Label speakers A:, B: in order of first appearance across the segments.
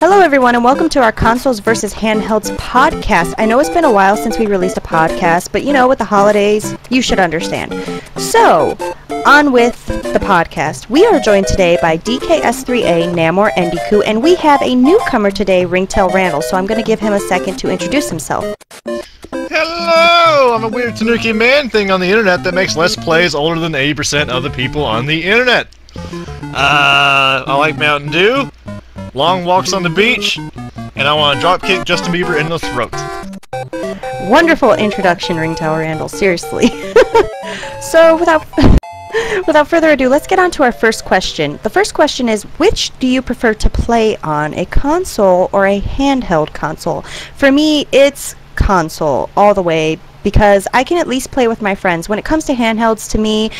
A: Hello everyone and welcome to our Consoles vs. Handhelds podcast. I know it's been a while since we released a podcast, but you know, with the holidays, you should understand. So, on with the podcast. We are joined today by DKS3A, Namor, Endiku, and we have a newcomer today, Ringtail Randall, so I'm going to give him a second to introduce himself.
B: Hello! I'm a weird Tanuki man thing on the internet that makes Let's Plays older than 80% of the people on the internet. I like Mountain Dew, long walks on the beach, and I want to dropkick Justin Bieber in the throat.
A: Wonderful introduction, Ringtail Randall, seriously. So, without further ado, let's get on to our first question. The first question is, which do you prefer to play on, a console or a handheld console? For me, it's console all the way, because I can at least play with my friends. When it comes to handhelds, to me,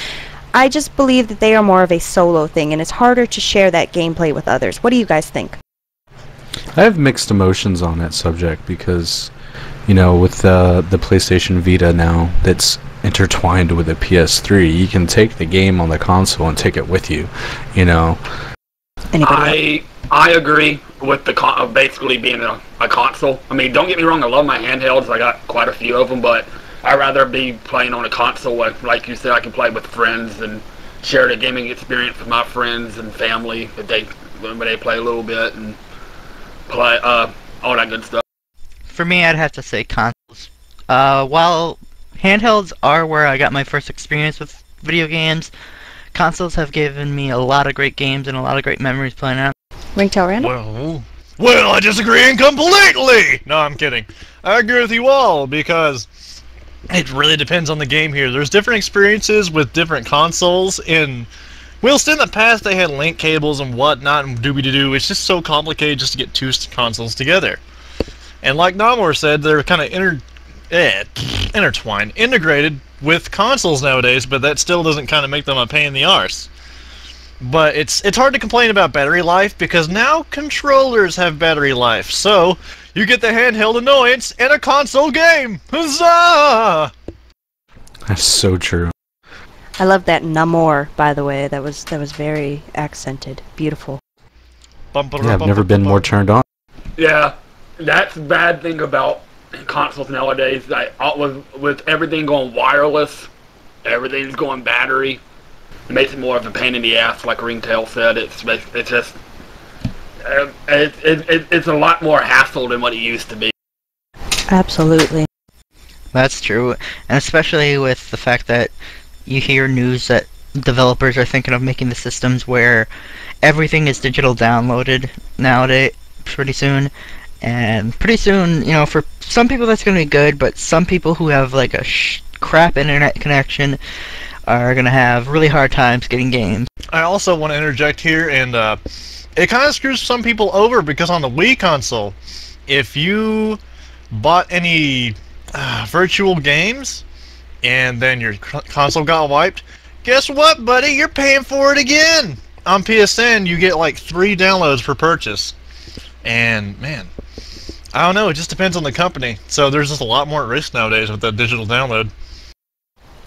A: I just believe that they are more of a solo thing, and it's harder to share that gameplay with others. What do you guys think?
C: I have mixed emotions on that subject because, you know, with the PlayStation Vita now that's intertwined with the PS3, you can take the game on the console and take it with you, you know.
D: I agree with the basically being a console. I mean, don't get me wrong, I love my handhelds. I got quite a few of them, but I'd rather be playing on a console. Like you said, I can play with friends and share the gaming experience with my friends and family when they play a little bit and play all that good stuff.
E: For me, I'd have to say consoles. While handhelds are where I got my first experience with video games, consoles have given me a lot of great games and a lot of great memories playing out.
A: Ringtail Randall?
B: Well, I disagree completely! No, I'm kidding. I agree with you all, because it really depends on the game here. There's different experiences with different consoles, and whilst in the past they had link cables and whatnot and doobie-doo, it's just so complicated just to get two consoles together. And like Namor said, they're kind of integrated with consoles nowadays, but that still doesn't kind of make them a pain in the arse. But it's hard to complain about battery life, because now controllers have battery life, so you get the handheld annoyance in a console game! Huzzah!
C: That's so true.
A: I love that Namor, by the way. That was very accented. Beautiful.
C: Yeah, I've never been more turned on.
D: Yeah, that's the bad thing about consoles nowadays. With everything going wireless, everything's going battery. It makes it more of a pain in the ass, like Ringtail said. It's just it's a lot more hassle than what it used to be.
A: Absolutely.
E: That's true, and especially with the fact that you hear news that developers are thinking of making the systems where everything is digital downloaded nowadays pretty soon. And pretty soon, you know, for some people that's going to be good, but some people who have like a crap internet connection are going to have really hard times getting games.
B: I also want to interject here, and it kind of screws some people over, because on the Wii console, if you bought any virtual games and then your console got wiped, guess what, buddy? You're paying for it again! On PSN, you get like 3 downloads per purchase. And, man, I don't know, it just depends on the company. So there's just a lot more at risk nowadays with that digital download.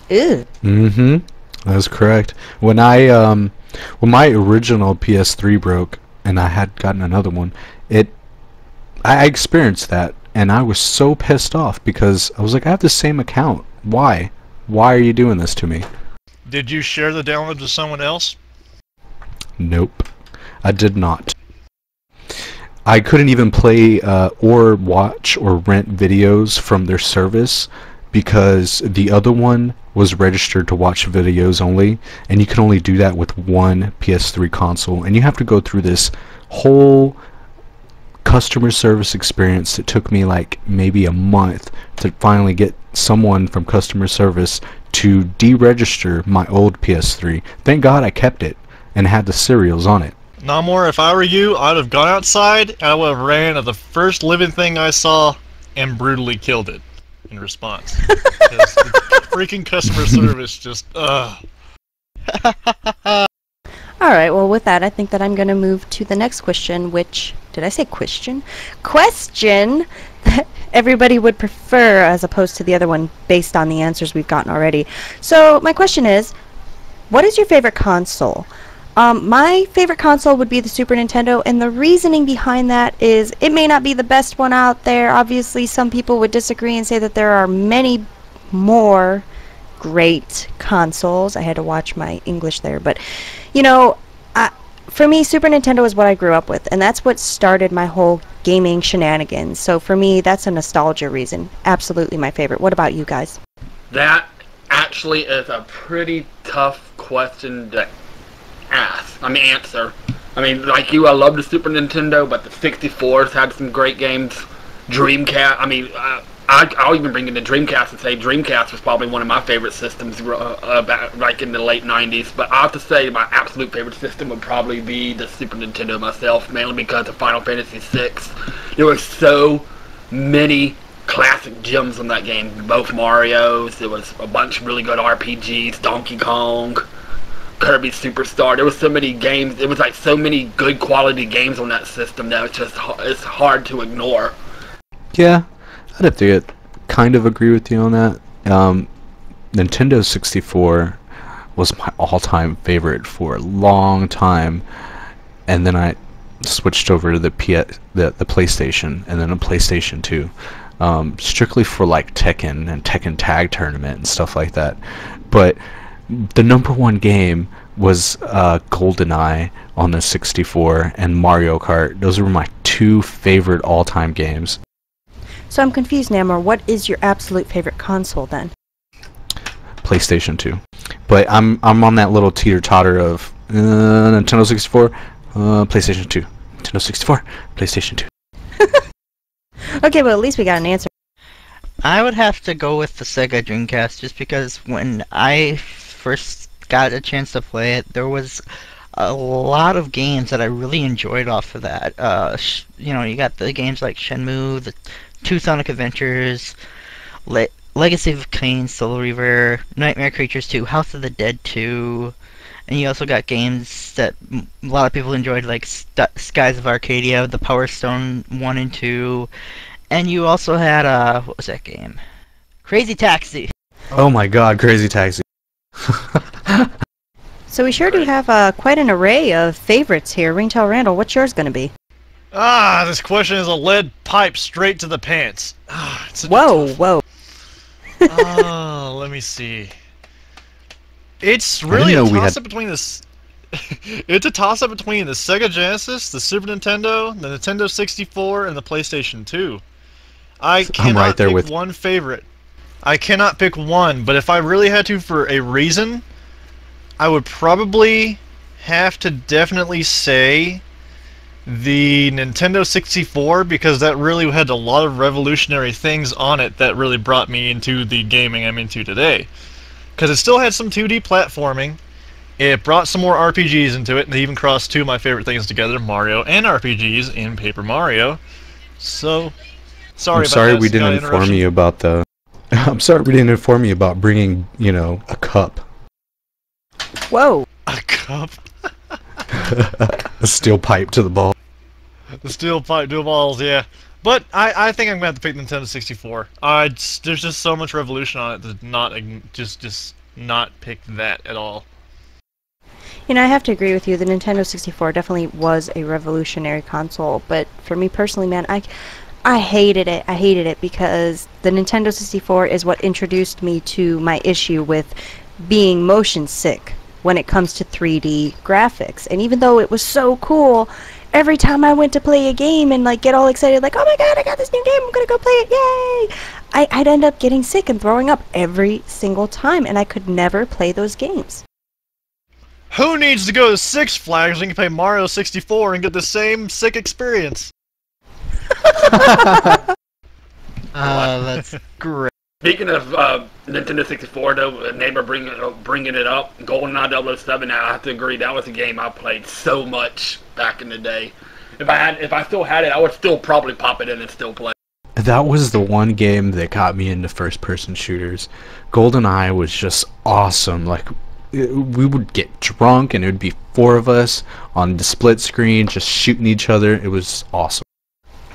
A: Ew.
C: Mm-hmm. That's correct. When when my original PS3 broke and I had gotten another one, I experienced that, and I was so pissed off because I was like, I have the same account. Why? Why are you doing this to me?
B: Did you share the downloads with someone else?
C: Nope. I did not. I couldn't even play or watch or rent videos from their service because the other one was registered to watch videos only, and you can only do that with one PS3 console, and you have to go through this whole customer service experience that took me like maybe a month to finally get someone from customer service to deregister my old PS3. Thank God I kept it and had the serials on it.
B: Namor, if I were you, I'd have gone outside and I would have ran at the first living thing I saw and brutally killed it in response. Because freaking customer service just,
A: Alright, well with that, I think that I'm going to move to the next question, which, did I say question? Question that everybody would prefer as opposed to the other one based on the answers we've gotten already. So, my question is, what is your favorite console? My favorite console would be the Super Nintendo, and the reasoning behind that is it may not be the best one out there. Obviously, some people would disagree and say that there are many more great consoles. I had to watch my English there, but you know, for me, Super Nintendo is what I grew up with, and that's what started my whole gaming shenanigans. So for me, that's a nostalgia reason. Absolutely my favorite. What about you guys?
D: That actually is a pretty tough question to answer. I mean, like you, I love the Super Nintendo, but the 64's had some great games. Dreamcast, I'll even bring in the Dreamcast and say Dreamcast was probably one of my favorite systems back, like in the late 90s. But I have to say my absolute favorite system would probably be the Super Nintendo myself, mainly because of Final Fantasy VI. There were so many classic gems on that game. Both Marios, there was a bunch of really good RPGs, Donkey Kong, Kirby Superstar. There was so many games. It was like so many good quality games on that system that it's hard to ignore.
C: Yeah, I'd have to kind of agree with you on that. Nintendo 64 was my all-time favorite for a long time, and then I switched over to the PlayStation, and then a PlayStation 2, strictly for like Tekken and Tekken Tag Tournament and stuff like that. But the number one game was GoldenEye on the 64 and Mario Kart. Those were my two favorite all-time games.
A: So I'm confused, Namor. What is your absolute favorite console then?
C: PlayStation 2. But I'm on that little teeter-totter of Nintendo 64, PlayStation 2. Nintendo 64, PlayStation 2.
A: Okay, well at least we got an answer.
E: I would have to go with the Sega Dreamcast just because when I first got a chance to play it, there was a lot of games that I really enjoyed off of that. You got the games like Shenmue, the two Sonic Adventures, Legacy of Kain, Soul Reaver, Nightmare Creatures 2, House of the Dead 2, and you also got games that a lot of people enjoyed like Skies of Arcadia, the Power Stone 1 and 2, and you also had, what was that game? Crazy Taxi!
C: Oh my god, Crazy Taxi.
A: So we sure do have quite an array of favorites here. Ringtail Randall, what's yours going to be?
B: This question is a lead pipe straight to the pants. It's
A: Whoa.
B: Let me see. It's really a toss-up between this. It's a toss-up between the Sega Genesis, the Super Nintendo, the Nintendo 64, and the PlayStation 2. I cannot pick one favorite. I cannot pick one, but if I really had to for a reason, I would probably have to definitely say the Nintendo 64, because that really had a lot of revolutionary things on it that really brought me into the gaming I'm into today. Because it still had some 2D platforming, it brought some more RPGs into it, and they even crossed two of my favorite things together, Mario and RPGs in Paper Mario. So,
C: I'm sorry we didn't inform you about the... I'm sorry we didn't inform you about bringing, a cup.
A: Whoa.
B: A cup?
C: A steel pipe to the ball.
B: The steel pipe to the balls, yeah. But I think I'm going to have to pick Nintendo 64. There's just so much revolution on it to not just not pick that at all.
A: I have to agree with you. The Nintendo 64 definitely was a revolutionary console, but for me personally, man, I hated it. I hated it because the Nintendo 64 is what introduced me to my issue with being motion sick when it comes to 3D graphics. And even though it was so cool, every time I went to play a game and get all excited, like, oh my god, I got this new game, I'm gonna go play it, yay! I'd end up getting sick and throwing up every single time, and I could never play those games.
B: Who needs to go to Six Flags when you can play Mario 64 and get the same sick experience?
E: That's great.
D: Speaking of Nintendo 64, though, neighbor bringing it up, GoldenEye 007. I have to agree, that was a game I played so much back in the day. If I still had it, I would still probably pop it in and still play.
C: That was the one game that got me into first-person shooters. GoldenEye was just awesome. We would get drunk, and it would be four of us on the split screen, just shooting each other. It was awesome.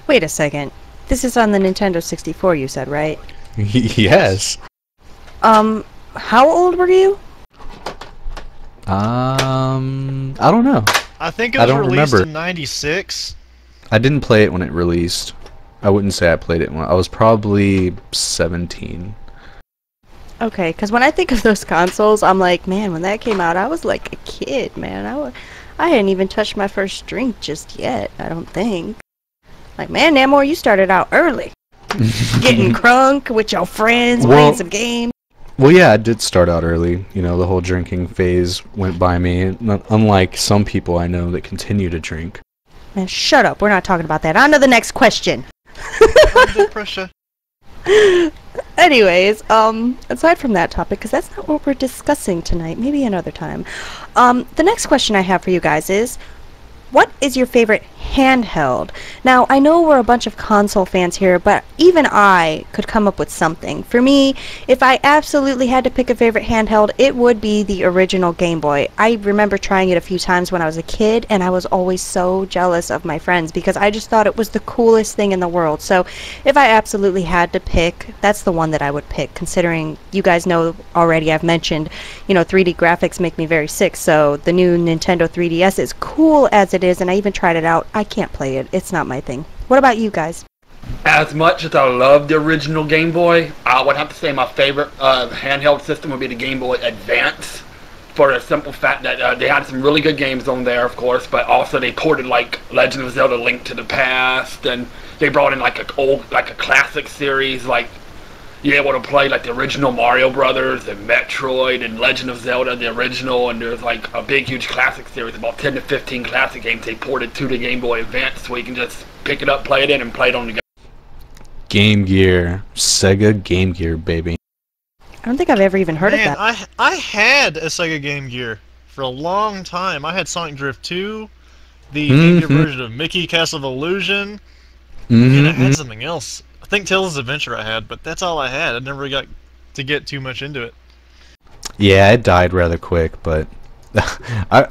A: Wait a second. This is on the Nintendo 64, you said, right?
C: Yes.
A: How old were you?
C: I don't know.
B: I think it
C: I
B: was
C: don't
B: released
C: remember.
B: in '96.
C: I didn't play it when it released. I wouldn't say I played it when I was probably 17.
A: Okay, because when I think of those consoles, I'm like, man, when that came out, I was like a kid, man. I hadn't even touched my first drink just yet, I don't think. Like, man, Namor, you started out early. Getting crunk with your friends, playing some games.
C: Well, yeah, I did start out early. You know, the whole drinking phase went by me, unlike some people I know that continue to drink.
A: Man, shut up. We're not talking about that. On to the next question.
B: Under pressure.
A: Anyways, aside from that topic, because that's not what we're discussing tonight, maybe another time. The next question I have for you guys is, what is your favorite handheld? Now, I know we're a bunch of console fans here, but even I could come up with something. For me, if I absolutely had to pick a favorite handheld, it would be the original Game Boy. I remember trying it a few times when I was a kid, and I was always so jealous of my friends because I just thought it was the coolest thing in the world. So if I absolutely had to pick, that's the one that I would pick, considering you guys know already I've mentioned, 3D graphics make me very sick, so the new Nintendo 3DS, is cool as it is, and I even tried it out. I can't play it. It's not my thing. What about you guys?
D: As much as I love the original Game Boy, I would have to say my favorite handheld system would be the Game Boy Advance, for the simple fact that they had some really good games on there, of course, but also they ported like Legend of Zelda: Link to the Past, and they brought in like a classic series, like you're able to play like the original Mario Brothers and Metroid and Legend of Zelda, the original, and there's like a big huge classic series, about 10 to 15 classic games they ported to the Game Boy Advance, so you can just pick it up, play it in, and play it on the go.
C: Game Gear. Sega Game Gear, baby.
A: I don't think I've ever even heard of that.
B: I had a Sega Game Gear for a long time. I had Sonic Drift 2, the Game Gear version of Mickey Castle of Illusion, and I had something else. I think Tales of Adventure I had, but that's all I had. I never got to get too much into it.
C: Yeah, it died rather quick, but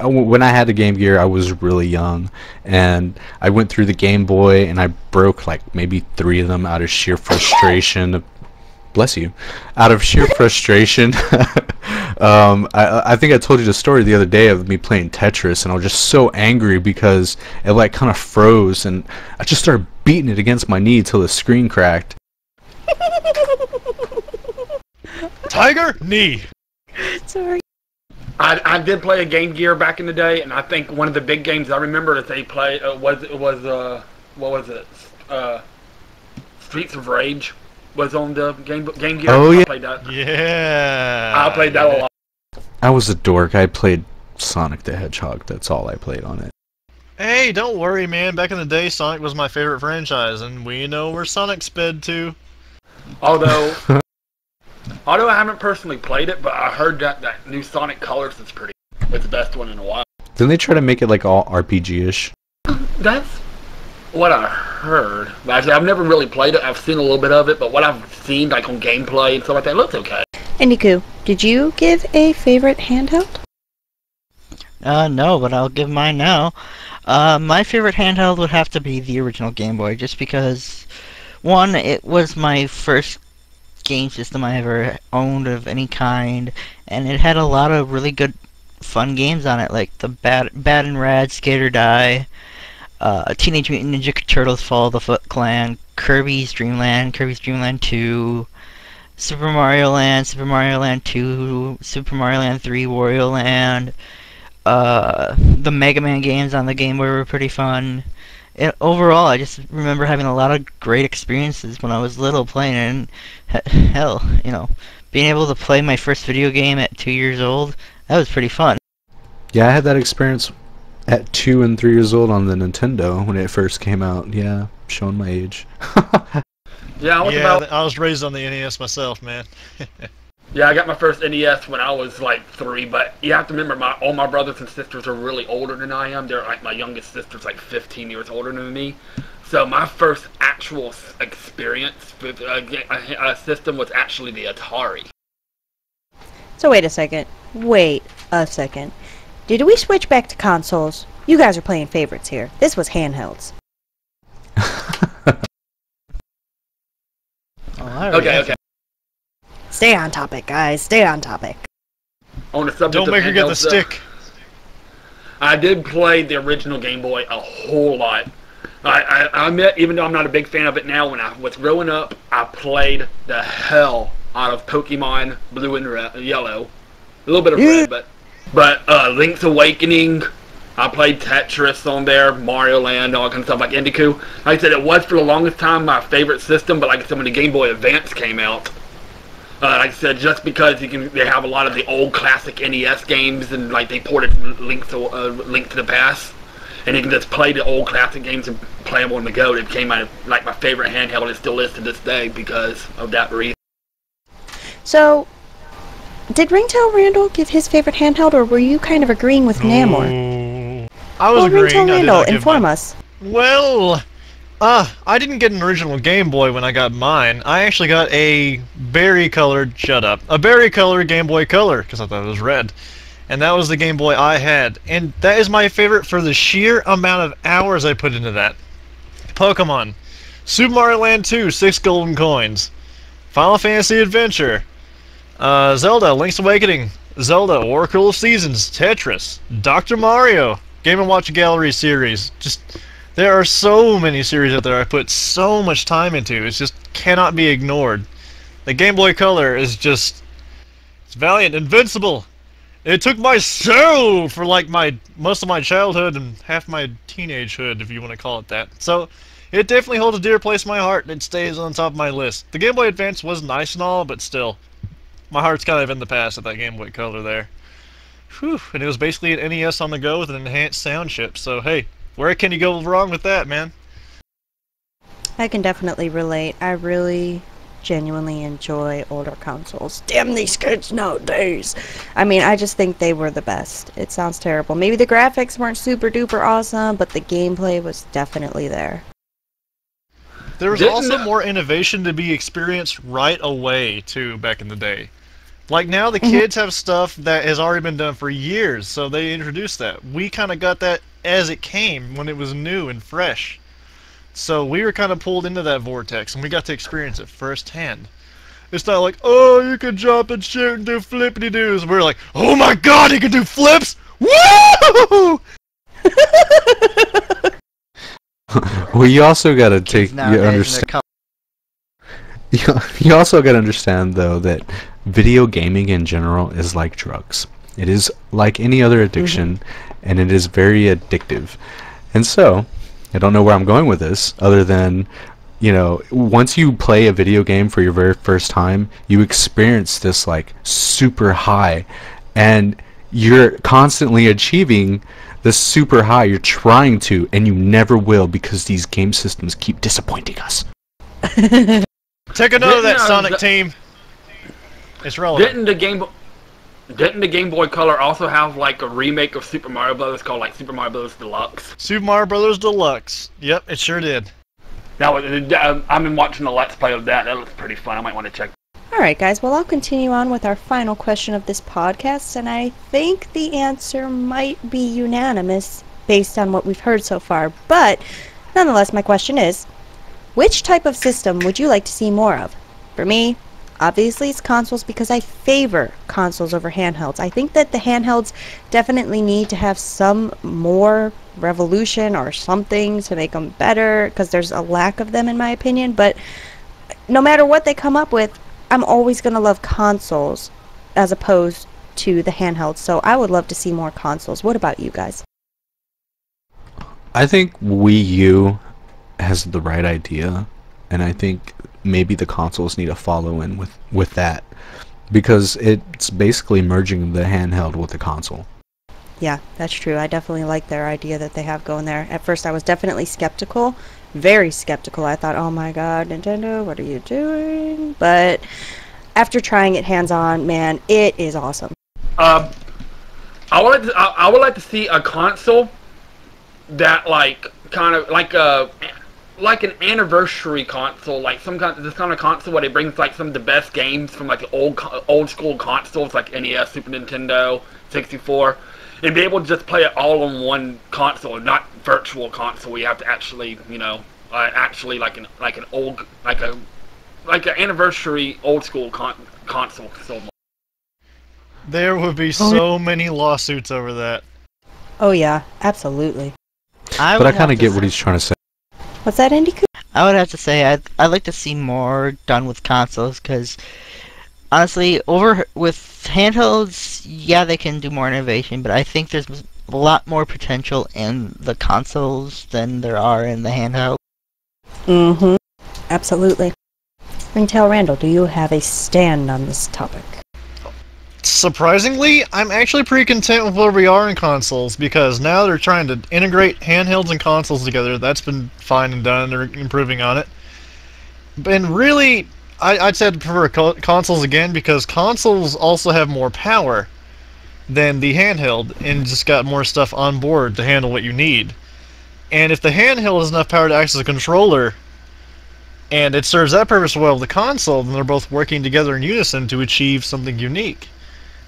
C: when I had the Game Gear, I was really young, and I went through the Game Boy, and I broke like maybe 3 of them out of sheer frustration. Bless you. Out of sheer frustration. I think I told you the story the other day of me playing Tetris, and I was just so angry because it like kind of froze, and I just started beating it against my knee till the screen cracked.
B: Tiger Knee.
A: Sorry.
D: I did play a Game Gear back in the day, and I think one of the big games I remember that they played was Streets of Rage was on the Game Gear.
C: Oh, yeah.
D: I played that.
B: Yeah.
D: I played that a lot.
C: I was a dork. I played Sonic the Hedgehog. That's all I played on it.
B: Hey, don't worry, man. Back in the day, Sonic was my favorite franchise, and we know where Sonic sped to.
D: Although I haven't personally played it, but I heard that new Sonic Colors is pretty. It's the best one in a while.
C: Didn't they try to make it like all RPG-ish?
D: That's what I heard. Actually, I've never really played it. I've seen a little bit of it, but what I've seen like on gameplay and stuff like that, it looks okay.
A: And Niku, did you give a favorite handheld?
E: No, but I'll give mine now. My favorite handheld would have to be the original Game Boy, just because, one, it was my first game system I ever owned of any kind, and it had a lot of really good, fun games on it, like the Bad and Rad, Skate or Die, Teenage Mutant Ninja Turtles: Fall of the Foot Clan, Kirby's Dream Land 2, Super Mario Land 2, Super Mario Land 3, Wario Land. The Mega Man games on the Game Boy were pretty fun. Overall, I just remember having a lot of great experiences when I was little playing it. And hell, being able to play my first video game at 2 years old, that was pretty fun.
C: Yeah, I had that experience at 2 and 3 years old on the Nintendo when it first came out. Yeah, showing my age.
D: Yeah,
B: I was raised on the NES myself, man.
D: Yeah, I got my first NES when I was like 3, but you have to remember all my brothers and sisters are really older than I am. They're like, my youngest sister's like 15 years older than me. So my first actual experience with a system was actually the Atari.
A: So wait a second. Did we switch back to consoles? You guys are playing favorites here. This was handhelds.
D: Okay.
A: Stay on topic, guys. Stay on topic.
D: On the subject
B: Don't
D: of
B: make her get the
D: handhelds,
B: stick.
D: I did play the original Game Boy a whole lot. I admit, even though I'm not a big fan of it now, when I was growing up, I played the hell out of Pokemon Blue and Yellow. A little bit of Red, but Link's Awakening, I played Tetris on there, Mario Land, all kind of stuff like Indiku. Like I said, it was for the longest time my favorite system, but like I said, when the Game Boy Advance came out, like I said, just because they have a lot of the old classic NES games, and like they ported Link to the Past, and you can just play the old classic games and play them on the go. It became my favorite handheld, and it still is to this day because of that reason.
A: So, did Ringtail Randall give his favorite handheld, or were you kind of agreeing with Namor?
B: I was agreeing.
A: Ringtail Randall, inform us.
B: Well, I didn't get an original Game Boy when I got mine. I actually got a berry-colored, a berry-colored Game Boy Color, because I thought it was red. And that was the Game Boy I had. And that is my favorite for the sheer amount of hours I put into that. Pokemon. Super Mario Land 2, 6 golden coins. Final Fantasy Adventure. Zelda, Link's Awakening. Zelda, Oracle of Seasons. Tetris. Dr. Mario. Game & Watch Gallery series. There are so many series out there I put so much time into. It just cannot be ignored. The Game Boy Color is it's valiant, invincible. It took my soul for like most of my childhood and half my teenagehood, if you want to call it that. So it definitely holds a dear place in my heart, and it stays on top of my list. The Game Boy Advance was nice and all, but still, my heart's kind of in the past with that Game Boy Color there. Whew, and it was basically an NES on the go with an enhanced sound chip, so hey, where can you go wrong with that, man?
A: I can definitely relate. I really genuinely enjoy older consoles. Damn these kids nowadays. I mean, I just think they were the best. It sounds terrible. Maybe the graphics weren't super duper awesome, but the gameplay was definitely there.
B: There was also more innovation to be experienced right away, too, back in the day. Like now, the kids have stuff that has already been done for years, so they introduced that. We kind of got that as it came, when it was new and fresh. So we were kind of pulled into that vortex, and we got to experience it firsthand. It's not like, oh, you can jump and shoot and do flippity-doos. We're like, oh my god, he can do flips! Woo!
C: Well, you also gotta understand. You also gotta understand, though, that video gaming in general is like drugs. It is like any other addiction, and it is very addictive. And so, I don't know where I'm going with this, other than, you know, once you play a video game for your very first time, you experience this, like, super high, and you're constantly achieving this super high. You're trying to, and you never will, because these game systems keep disappointing us.
B: Take a note of that, Sonic team. It's relevant.
D: Didn't the Game Boy Color also have like a remake of Super Mario Bros. Called like Super Mario Bros. Deluxe?
B: Super Mario Bros. Deluxe. Yep, it sure did.
D: Now, I've been watching the Let's Play of that. That looks pretty fun. I might want to check.
A: Alright guys, well I'll continue on with our final question of this podcast, and I think the answer might be unanimous based on what we've heard so far, but nonetheless my question is, which type of system would you like to see more of? For me, obviously it's consoles, because I favor consoles over handhelds. I think that the handhelds definitely need to have some more revolution or something to make them better, because there's a lack of them in my opinion, but no matter what they come up with, I'm always going to love consoles as opposed to the handhelds, so I would love to see more consoles. What about you guys?
C: I think Wii U has the right idea, and I think maybe the consoles need to follow in with that, because it's basically merging the handheld with the console.
A: Yeah, that's true. I definitely like their idea that they have going there. At first I was definitely skeptical, very skeptical. I thought, oh my god, Nintendo, what are you doing? But after trying it hands-on, man, it is awesome.
D: I would like to see a console that like kind of like an anniversary console, like this kind of console where it brings like some of the best games from like the old school consoles like NES, Super Nintendo, 64, and be able to just play it all on one console, not virtual console. We have to actually, you know, actually like an anniversary old school console.
B: There would be so many lawsuits over that.
A: Oh yeah, absolutely.
C: But I kind of get what he's trying to say.
A: What's that, Andy?
E: I would have to say I'd like to see more done with consoles, because honestly, over with handhelds, yeah, they can do more innovation, but I think there's a lot more potential in the consoles than there are in the handheld.
A: Mm-hmm. Absolutely. Ringtail Randall, do you have a stand on this topic?
B: Surprisingly, I'm actually pretty content with where we are in consoles, because now they're trying to integrate handhelds and consoles together. That's been fine and done. They're improving on it. And really, I'd say I'd prefer consoles again, because consoles also have more power than the handheld and just got more stuff on board to handle what you need. And if the handheld has enough power to act as a controller, and it serves that purpose well with the console, then they're both working together in unison to achieve something unique.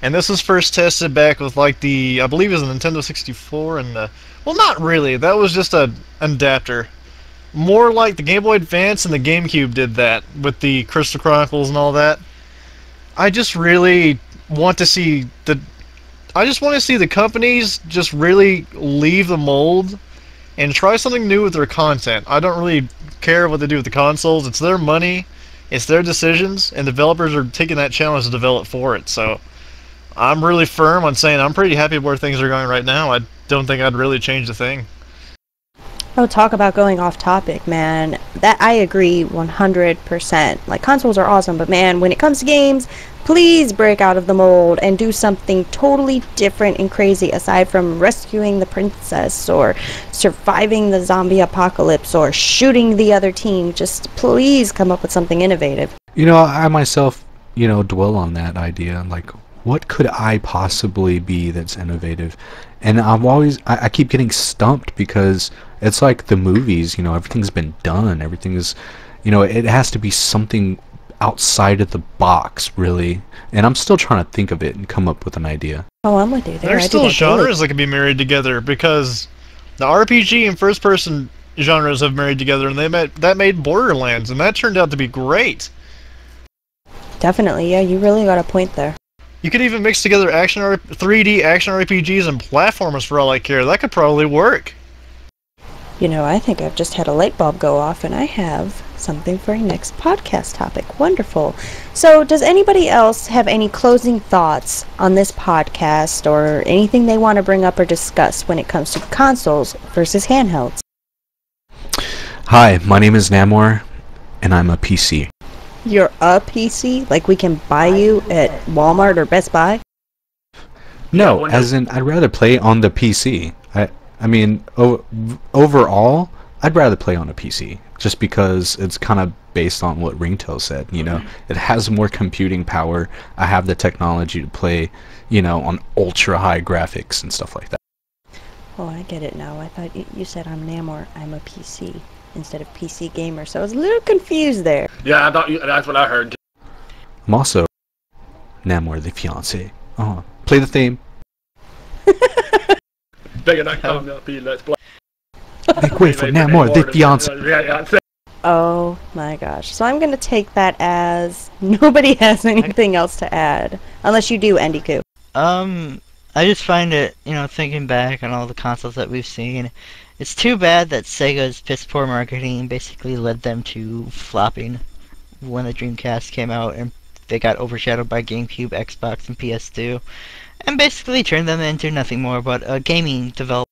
B: And this was first tested back with like I believe it was the Nintendo 64 and well, not really, that was just an adapter. More like the Game Boy Advance and the GameCube did that with the Crystal Chronicles and all that. I just really want to see the companies just really leave the mold and try something new with their content. I don't really care what they do with the consoles. It's their money, it's their decisions, and developers are taking that challenge to develop for it. So I'm really firm on saying I'm pretty happy where things are going right now. I don't think I'd really change a thing.
A: Oh, talk about going off topic, man. That I agree 100%. Like, consoles are awesome, but man, when it comes to games, please break out of the mold and do something totally different and crazy aside from rescuing the princess or surviving the zombie apocalypse or shooting the other team. Just please come up with something innovative.
C: You know, I myself, dwell on that idea. Like, what could I possibly be that's innovative? And I keep getting stumped, because it's like the movies, everything's been done. Everything is, it has to be something outside of the box, really. And I'm still trying to think of it and come up with an idea.
A: Oh, I'm with you there.
B: There's still genres that can be married together, because the RPG and first-person genres have married together, and that made Borderlands, and that turned out to be great.
A: Definitely, yeah, you really got a point there.
B: You could even mix together 3D action RPGs and platformers for all I care. That could probably work.
A: I think I've just had a light bulb go off, and I have something for our next podcast topic. Wonderful. So, does anybody else have any closing thoughts on this podcast or anything they want to bring up or discuss when it comes to consoles versus handhelds?
C: Hi, my name is Namor, and I'm a PC.
A: You're a PC? Like we can buy you at Walmart or Best Buy?
C: No, as in I'd rather play on the PC. I mean, overall, I'd rather play on a PC, just because it's kind of based on what Ringtail said. It has more computing power. I have the technology to play, on ultra high graphics and stuff like that.
A: Oh, I get it now. I thought you said I'm Namor. I'm a PC instead of PC gamer, so I was a little confused there.
D: Yeah, I thought that's what I heard.
C: I'm also Namor the fiance. Play the theme.
D: Vaygah.com, let's play.
C: Make way for Namor the fiance.
A: Oh my gosh. So I'm going to take that as nobody has anything else to add. Unless you do, Andy Koo.
E: I just find it, thinking back on all the consoles that we've seen, it's too bad that Sega's piss poor marketing basically led them to flopping when the Dreamcast came out, and they got overshadowed by GameCube, Xbox, and PS2, and basically turned them into nothing more but a gaming developer.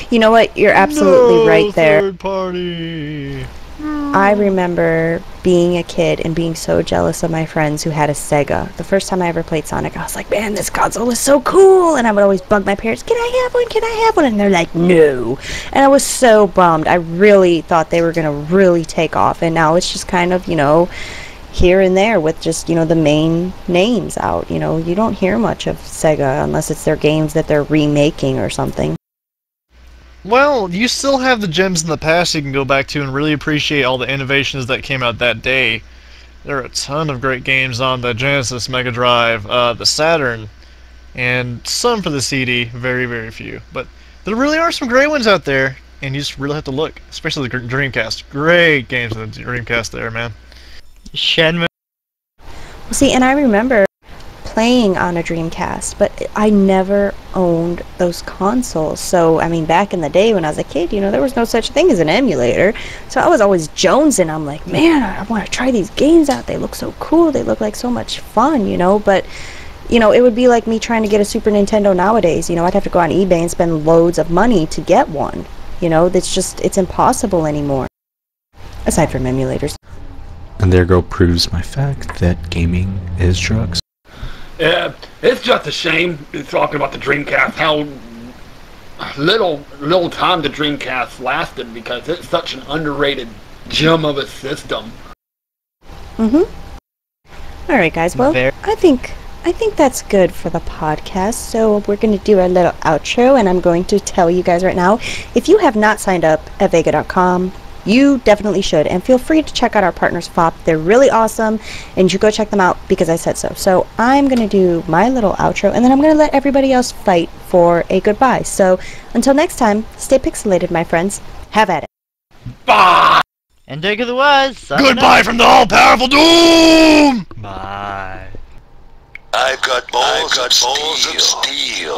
A: You know what? You're absolutely right there.
B: Third party.
A: I remember being a kid and being so jealous of my friends who had a Sega. The first time I ever played Sonic, I was like, man, this console is so cool. And I would always bug my parents, can I have one? Can I have one? And they're like, no. And I was so bummed. I really thought they were going to really take off. And now it's just kind of, here and there with just, the main names out. You don't hear much of Sega unless it's their games that they're remaking or something.
B: Well, you still have the gems in the past you can go back to and really appreciate all the innovations that came out that day. There are a ton of great games on the Genesis, Mega Drive, the Saturn, and some for the CD, very, very few. But there really are some great ones out there, and you just really have to look, especially the Dreamcast. Great games on the Dreamcast there, man.
E: Shenmue.
A: Well, see, and I remember playing on a Dreamcast, but I never owned those consoles. So, I mean, back in the day when I was a kid, you know, there was no such thing as an emulator. So I was always jonesing. I'm like, man, I want to try these games out. They look so cool. They look like so much fun, you know, but... You know, it would be like me trying to get a Super Nintendo nowadays. You know, I'd have to go on eBay and spend loads of money to get one. You know, it's impossible anymore. Aside from emulators.
C: And there go proves my fact that gaming is drugs.
D: Yeah, it's just a shame talking about the Dreamcast, how little time the Dreamcast lasted, because it's such an underrated gem of a system.
A: Alright guys, well, I think that's good for the podcast, so we're going to do our little outro, and I'm going to tell you guys right now, if you have not signed up at Vaygah.com, you definitely should, and feel free to check out our partners FOP. They're really awesome, and you go check them out because I said so. So I'm going to do my little outro, and then I'm going to let everybody else fight for a goodbye. So until next time, stay pixelated, my friends. Have at it.
D: Bye!
E: And take it was.
B: Goodbye from the all-powerful Doom!
F: Bye.
G: I've got balls of steel.